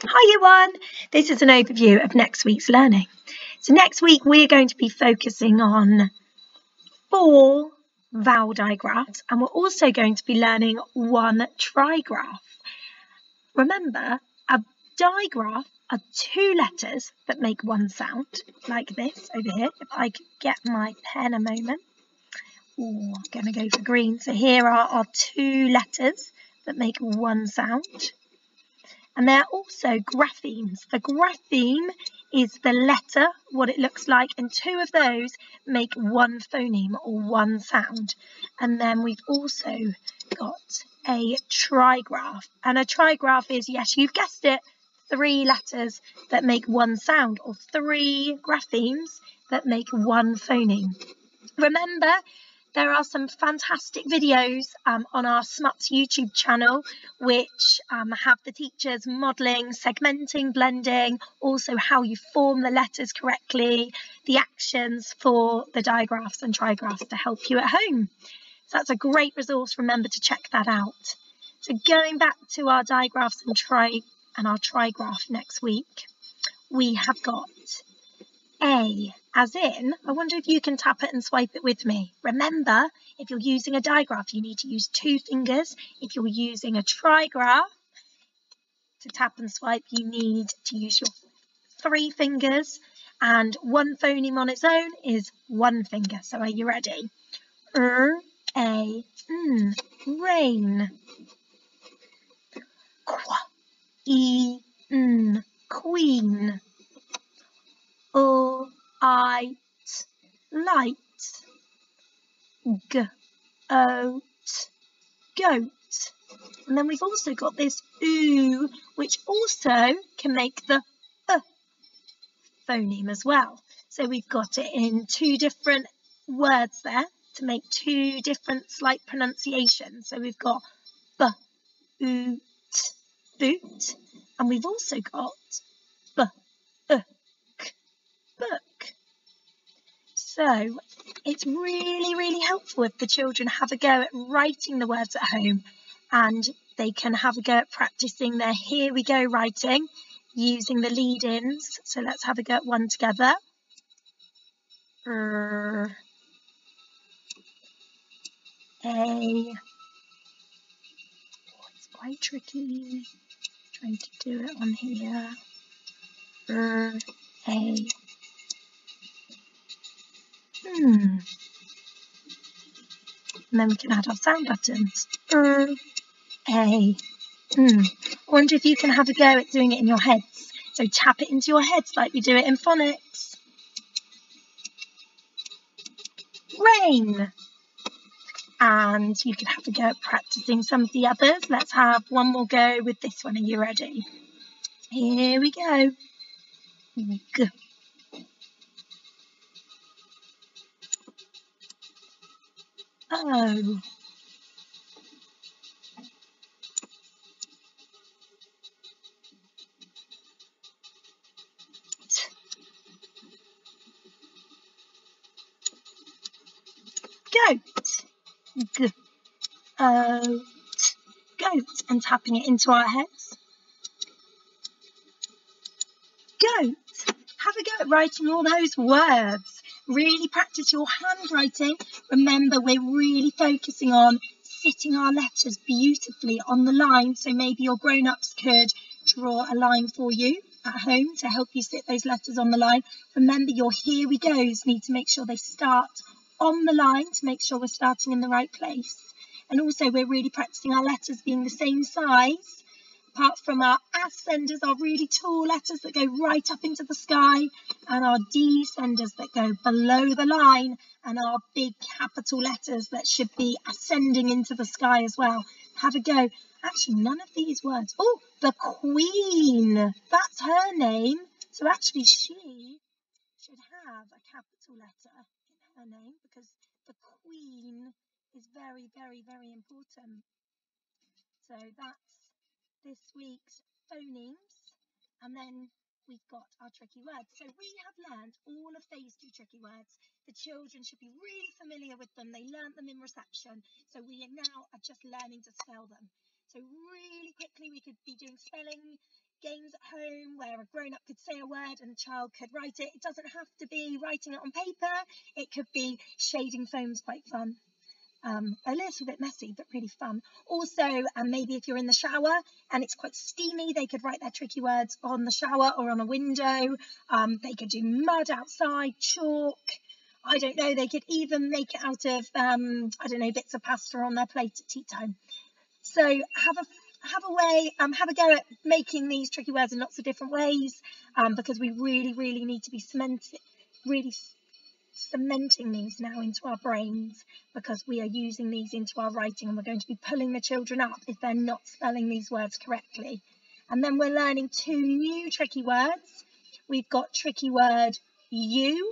Hi everyone, this is an overview of next week's learning. So next week we're going to be focusing on 4 vowel digraphs and we're also going to be learning 1 trigraph. Remember, a digraph are 2 letters that make 1 sound, like this over here. If I could get my pen a moment. I'm going to go for green. So here are our 2 letters that make 1 sound. And they're also graphemes. The grapheme is the letter, what it looks like, and 2 of those make 1 phoneme or 1 sound. And then we've also got a trigraph. And a trigraph is, yes, you've guessed it, 3 letters that make 1 sound, or 3 graphemes that make 1 phoneme. Remember, there are some fantastic videos on our SMUPS YouTube channel which have the teachers modelling, segmenting, blending, also how you form the letters correctly, the actions for the digraphs and trigraphs to help you at home. So that's a great resource. Remember to check that out. So going back to our digraphs and our trigraph next week, we have got A, as in, I wonder if you can tap it and swipe it with me. Remember, if you're using a digraph, you need to use 2 fingers. If you're using a trigraph, to tap and swipe, you need to use your 3 fingers. And 1 phoneme on its own is 1 finger. So are you ready? A, rain. Qua, queen. Light. Goat. And then we've also got this oo, which also can make the phoneme as well. So we've got it in 2 different words there to make 2 different slight pronunciations. So we've got boot, boot, and we've also got book. So it's really helpful if the children have a go at writing the words at home, and they can have a go at practicing their here we go writing using the lead-ins. So let's have a go at one together. It's quite tricky. Trying to do it on here. And then we can add our sound buttons. I wonder if you can have a go at doing it in your heads. So tap it into your heads like we do it in phonics. Rain. And you can have a go at practicing some of the others. Let's have one more go with this one. Are you ready? Here we go. G. O. Goat. G. O. Goat. And tapping it into our heads. Goat. Have a go at writing all those words. Really practice your handwriting. Remember, we're really focusing on sitting our letters beautifully on the line. So maybe your grown-ups could draw a line for you at home to help you sit those letters on the line. Remember, your here we goes need to make sure they start on the line to make sure we're starting in the right place. And also, we're really practicing our letters being the same size. Apart from our ascenders, our really tall letters that go right up into the sky, and our descenders that go below the line, and our big capital letters that should be ascending into the sky as well. Have a go. Actually, none of these words. Oh, the Queen. That's her name. So actually, she should have a capital letter in her name because the Queen is very important. So that's this week's phonemes, and then we've got our tricky words. So we have learned all of these 2 tricky words. The children should be really familiar with them. They learnt them in reception, so we now are just learning to spell them. So really quickly we could be doing spelling games at home where a grown-up could say a word and a child could write it. It doesn't have to be writing it on paper. It could be shading foam's quite fun. A little bit messy, but really fun. Also, maybe if you're in the shower and it's quite steamy, they could write their tricky words on the shower or on a window. They could do mud outside, chalk. I don't know, they could even make it out of, I don't know, bits of pasta on their plate at tea time. So have a go at making these tricky words in lots of different ways, because we really need to be cementing these now into our brains, because we are using these into our writing, and we're going to be pulling the children up if they're not spelling these words correctly. And then we're learning 2 new tricky words. We've got tricky word you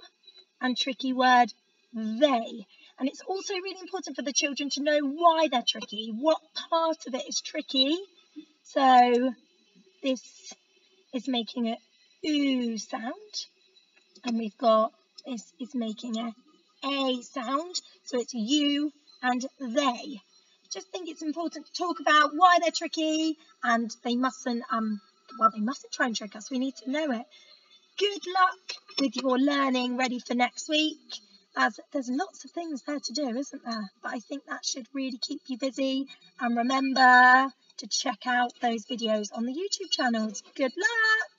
and tricky word they. And it's also really important for the children to know why they're tricky, what part of it is tricky. So this is making a oo sound, and we've got this is making a sound, so it's you and they. Just think it's important to talk about why they're tricky, and they mustn't try and trick us. We need to know it. Good luck with your learning ready for next week, as there's lots of things there to do, isn't there? But I think that should really keep you busy. And remember to check out those videos on the YouTube channels. Good luck!